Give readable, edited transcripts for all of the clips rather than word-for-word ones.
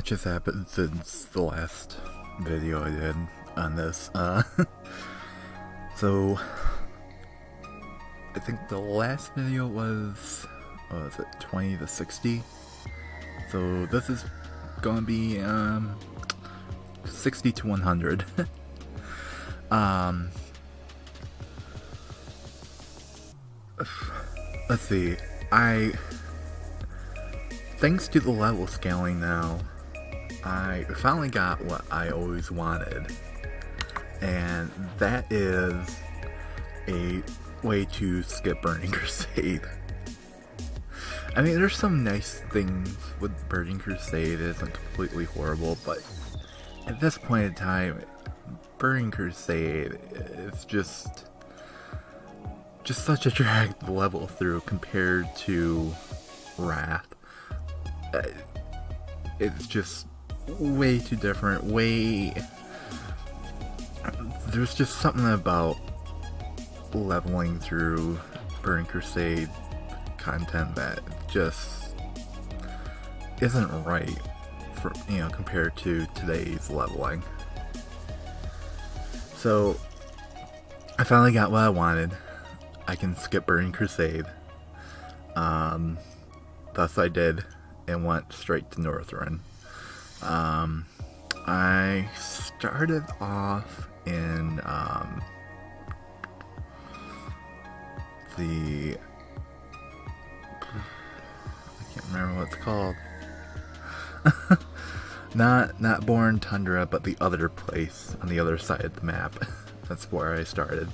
much has happened since the last video I did on this. So I think the last video was, what was it, 20 to 60? So this is gonna be 60 to 100. Let's see, thanks to the level scaling now, I finally got what I always wanted, and that is a way to skip Burning Crusade. I mean, there's some nice things with Burning Crusade. It isn't completely horrible, but at this point in time, Burning Crusade is just such a drag to level through compared to Wrath. It's just way too different. There's just something about leveling through Burning Crusade content that just isn't right for, compared to today's leveling. So I finally got what I wanted. I can skip Burning Crusade. Thus I did and went straight to Northrend. I started off in I can't remember what it's called. not Born Tundra, but the other place on the other side of the map. That's where I started.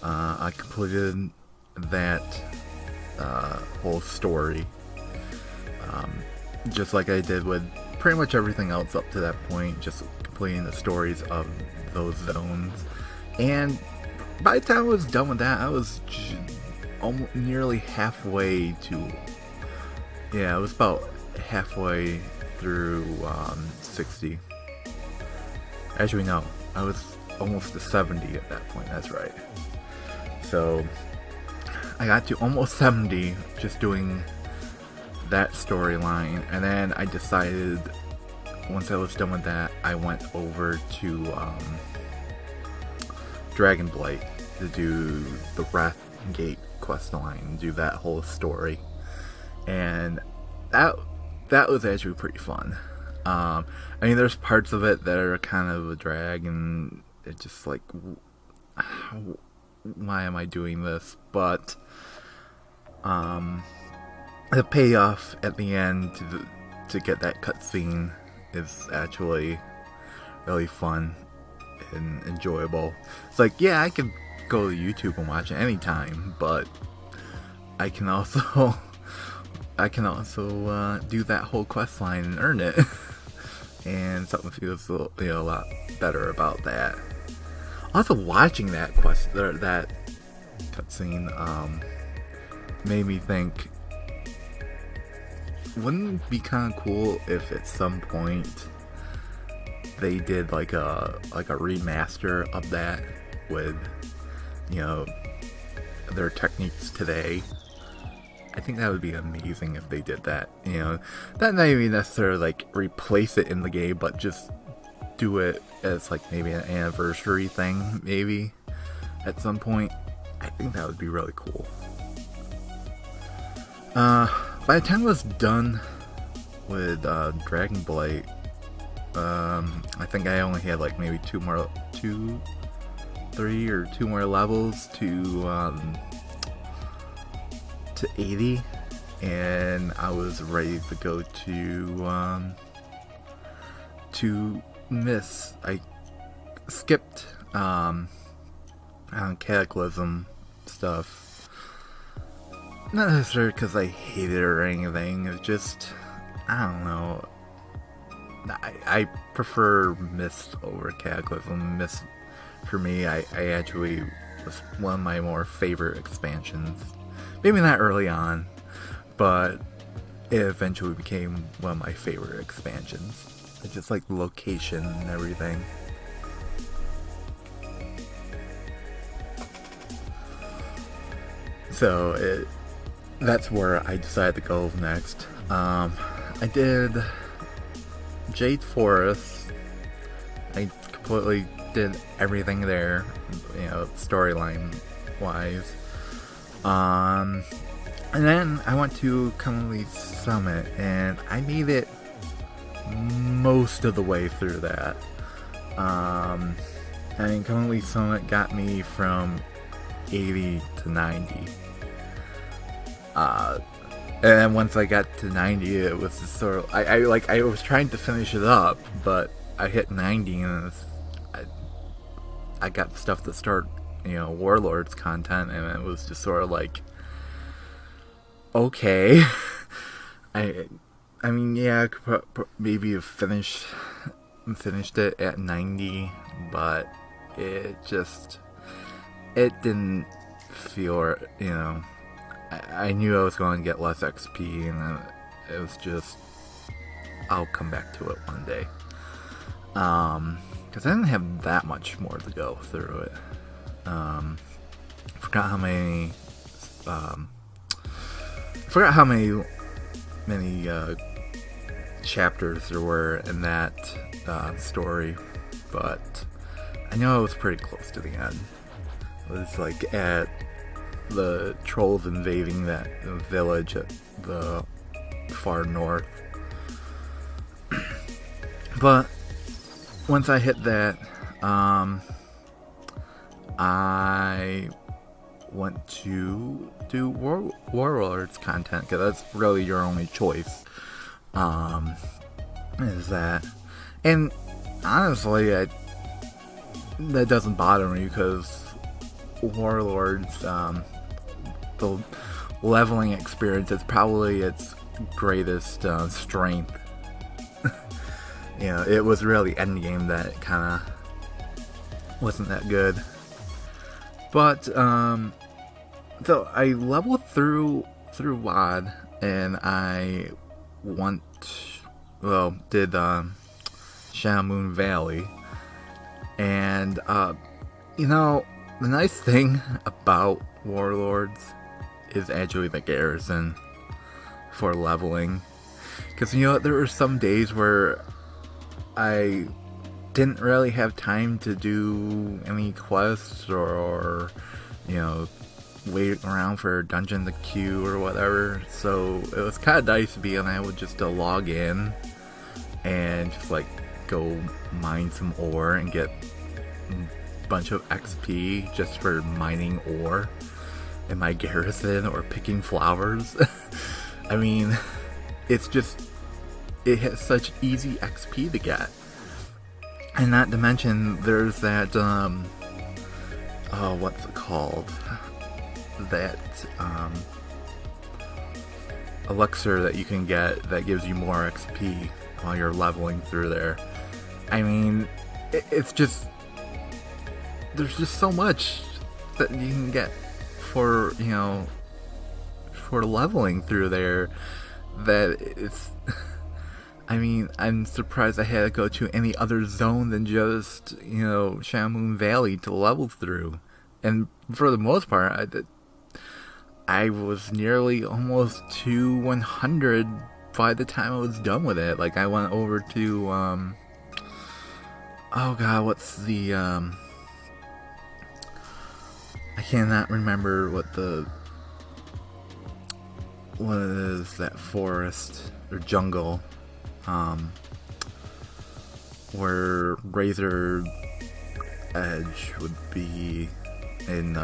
I completed that whole story, just like I did with pretty much everything else up to that point, just completing the stories of those zones. And by the time I was done with that, I was almost nearly halfway to, I was about halfway through 60. Actually, no, I was almost to 70 at that point, that's right. So I got to almost 70 just doing that storyline, and then I decided once I was done with that, I went over to Dragonblight to do the Wrath Gate quest line and do that whole story, and that was actually pretty fun. I mean, there's parts of it that are kind of a drag, and it's just like, why am I doing this? But the payoff at the end to get that cutscene is actually really fun and enjoyable. It's like, yeah, I can go to YouTube and watch it anytime, but I can also do that whole quest line and earn it. And something feels a lot better about that. Also, watching that that cutscene made me think, wouldn't it be kind of cool if at some point they did like a remaster of that with their techniques today? I think that would be amazing if they did that. Not even necessarily like replace it in the game, but just do it as like maybe an anniversary thing, maybe at some point. I think that would be really cool. By the time I was done with Dragonblight, I think I only had like maybe two more levels to 80, and I was ready to go to Miss. I skipped Cataclysm stuff. Not necessarily because I hated it or anything. It's just, I don't know. I prefer Mist over Cataclysm. Mist, for me, I actually was one of my more favorite expansions. Maybe not early on, but it eventually became one of my favorite expansions. I just like the location and everything. So that's where I decided to go next. I did Jade Forest, I completely did everything there, storyline wise. And then I went to Cumberland Summit, and I made it most of the way through that. Cumberland Summit got me from 80 to 90. And then once I got to 90, it was just sort of, I was trying to finish it up, but I hit 90, and I got stuff to start, Warlords content, and it was just sort of like, okay. I could maybe have finished it at 90, but it didn't feel, I knew I was going to get less XP, and it was just, I'll come back to it one day. Because I didn't have that much more to go through it. Forgot how many chapters there were in that story, but I know I was pretty close to the end. It was like at the trolls invading that village at the far north. But once I hit that, I went to do Warlords content, because that's really your only choice. Is that, and honestly, that doesn't bother me, because Warlords, the leveling experience is probably its greatest strength. It was really endgame that kind of wasn't that good. But so I leveled through WoD, and I did Shadow Moon Valley, and the nice thing about Warlords is actually the garrison for leveling, because there were some days where I didn't really have time to do any quests or wait around for a dungeon to queue or whatever, so it was kind of nice to be able just to log in and just go mine some ore and get a bunch of XP just for mining ore in my garrison or picking flowers. I mean, it has such easy XP to get. And not to mention, there's that, what's it called? That, elixir that you can get that gives you more XP while you're leveling through there. I mean, it's just, there's just so much that you can get for leveling through there that it's, I mean, I'm surprised I had to go to any other zone than just, Shadow Moon Valley to level through. And for the most part, I was nearly almost to 100 by the time I was done with it. I went over to, oh god, what's the, I cannot remember what is that forest or jungle, where Razor Edge would be in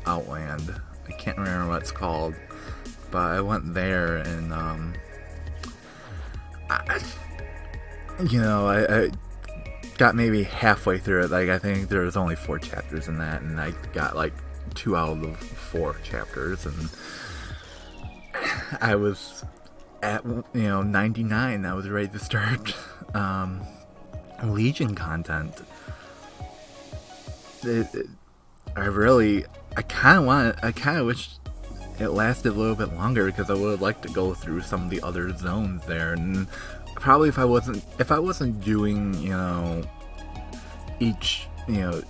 Outland. I can't remember what it's called, but I went there, and I got maybe halfway through it. I think there was only 4 chapters in that, and I got 2 out of the 4 chapters, and I was at 99. I was ready to start Legion content. I kind of wish it lasted a little bit longer, because I would like to go through some of the other zones there, and probably if I wasn't doing each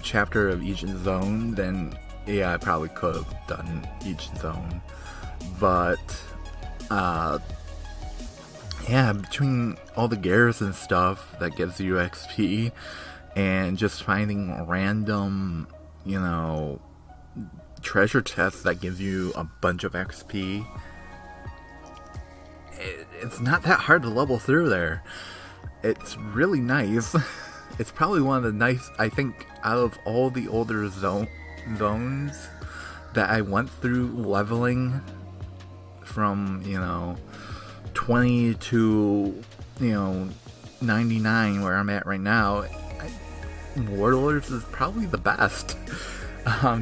chapter of each zone, then yeah, I probably could have done each zone. But yeah, between all the garrison stuff that gives you XP and just finding random, you know, treasure chests that gives you a bunch of XP, it's not that hard to level through there. It's really nice. It's probably one of the nice, I think, out of all the older zones that I went through leveling from, 20 to, 99 where I'm at right now. Warlords is probably the best.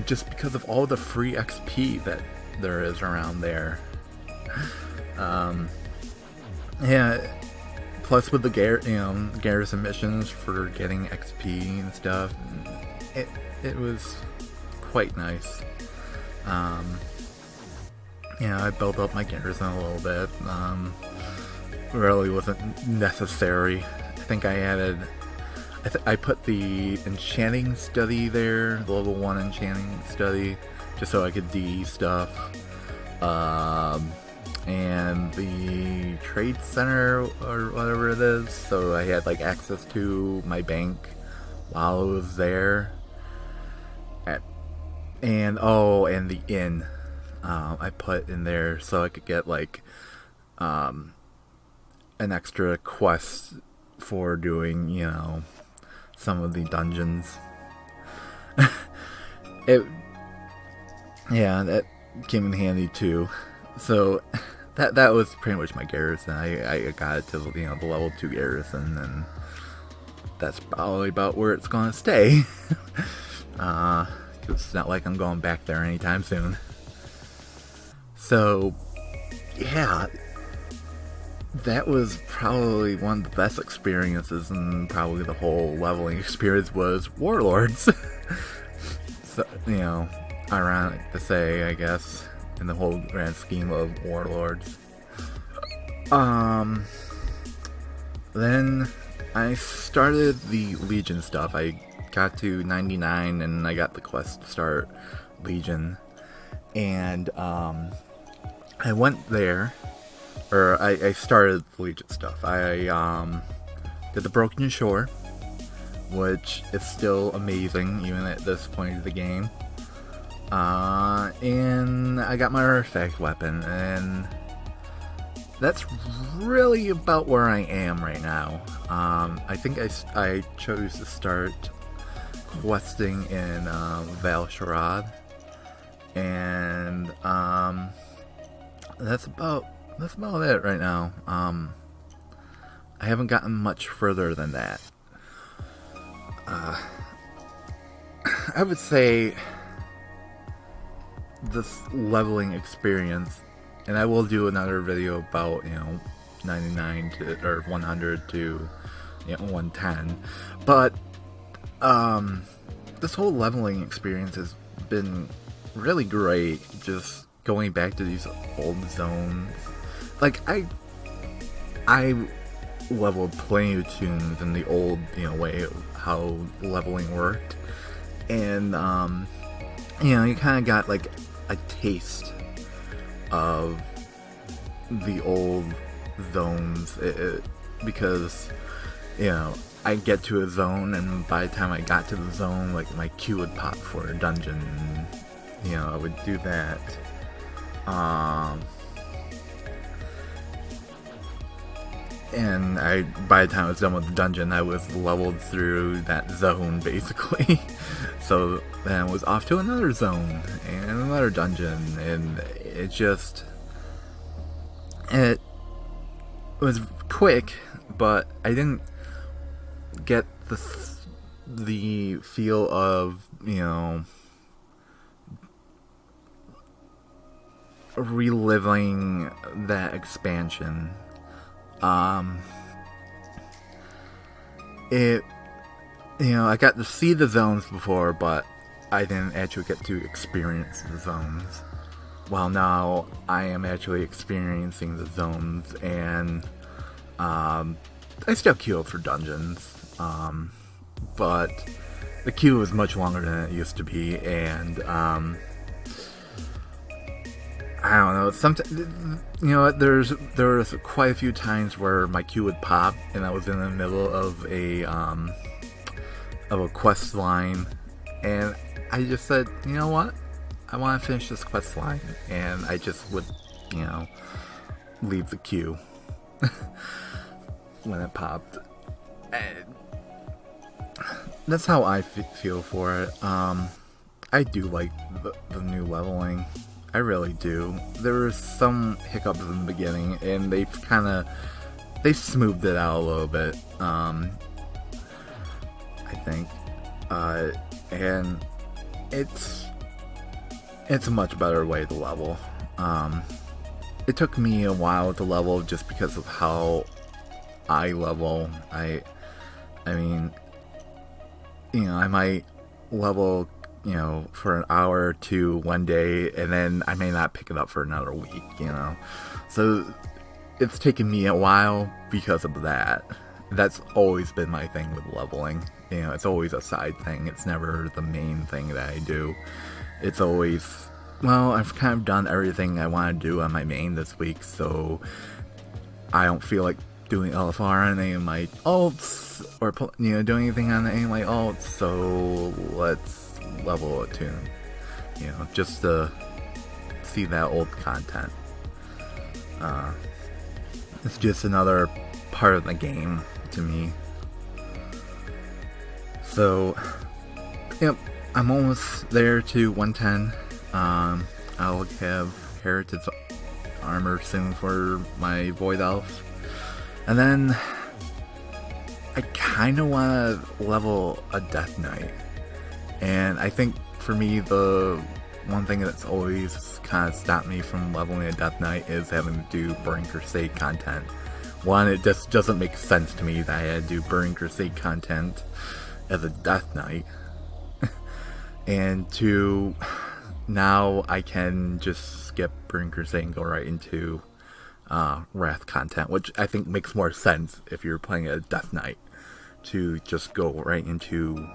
Just because of all the free XP that there is around there. Yeah, plus with the garrison missions for getting XP and stuff, it was quite nice. I built up my garrison a little bit. Really wasn't necessary. I think I added. I put the enchanting study there, the level 1 enchanting study, just so I could DE stuff. And the trade center or whatever it is, so I had like access to my bank while I was there. And the inn I put in there so I could get like an extra quest for doing, some of the dungeons. That came in handy too. So that was pretty much my garrison. I got it to the level 2 garrison, and that's probably about where it's gonna stay. It's not like I'm going back there anytime soon. So yeah, that was probably one of the best experiences, and probably the whole leveling experience was Warlords. So, ironic to say, I guess, in the whole grand scheme of Warlords. Then I started the Legion stuff. I got to 99 and I got the quest to start Legion. And I went there, or I started the Legion stuff. I did the Broken Shore, which is still amazing even at this point of the game. And I got my artifact weapon, and that's really about where I am right now. I think I chose to start questing in Val Sharad, and that's about it right now. I haven't gotten much further than that. I would say this leveling experience, and I will do another video about 99 to or 100 to 110, but this whole leveling experience has been really great. Just going back to these old zones, like I leveled plenty of tunes in the old way of how leveling worked, and you kind of got like a taste of the old zones, because I get to a zone, and by the time I got to the zone, like my queue would pop for a dungeon, and, I would do that. And by the time I was done with the dungeon, I was leveled through that zone, basically. So then I was off to another zone, and another dungeon, and it was quick, but I didn't get the feel of, reliving that expansion. I got to see the zones before, but I didn't actually get to experience the zones. Well, now I am actually experiencing the zones, and I still queue up for dungeons, but the queue is much longer than it used to be, and I don't know. Sometimes, you know, there was quite a few times where my queue would pop, and I was in the middle of a quest line, and I just said, you know what, I want to finish this quest line, and I just would, you know, leave the queue when it popped. And that's how I feel for it. I do like the new leveling. I really do. There were some hiccups in the beginning, and they smoothed it out a little bit. I think, and it's a much better way to level. It took me a while to level just because of how I level. I mean, you know, I might level, you know, for an hour or two one day, and then I may not pick it up for another week, you know. So it's taken me a while because of that. That's always been my thing with leveling. You know, it's always a side thing. It's never the main thing that I do. It's always, well, I've kind of done everything I want to do on my main this week, so I don't feel like doing LFR on any of my ults, or, you know, doing anything on any of my ults, so let's level a tune. You know, just to see that old content. It's just another part of the game to me. So, yep, I'm almost there to 110. I'll have Heritage Armor soon for my Void Elf. And then, I kind of want to level a Death Knight. And I think, for me, the one thing that's always kind of stopped me from leveling a Death Knight is having to do Burning Crusade content. One, it just doesn't make sense to me that I had to do Burning Crusade content as a Death Knight. And two, now I can just skip Burning Crusade and go right into Wrath content, which I think makes more sense if you're playing a Death Knight, to just go right into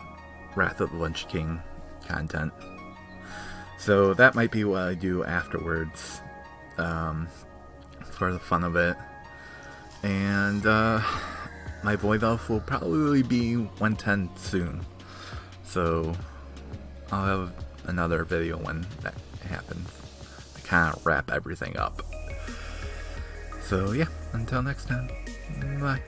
Wrath of the Lich King content. So that might be what I do afterwards, for the fun of it. And my Void Elf will probably be 110 soon, so I'll have another video when that happens to kind of wrap everything up. So yeah, until next time, bye.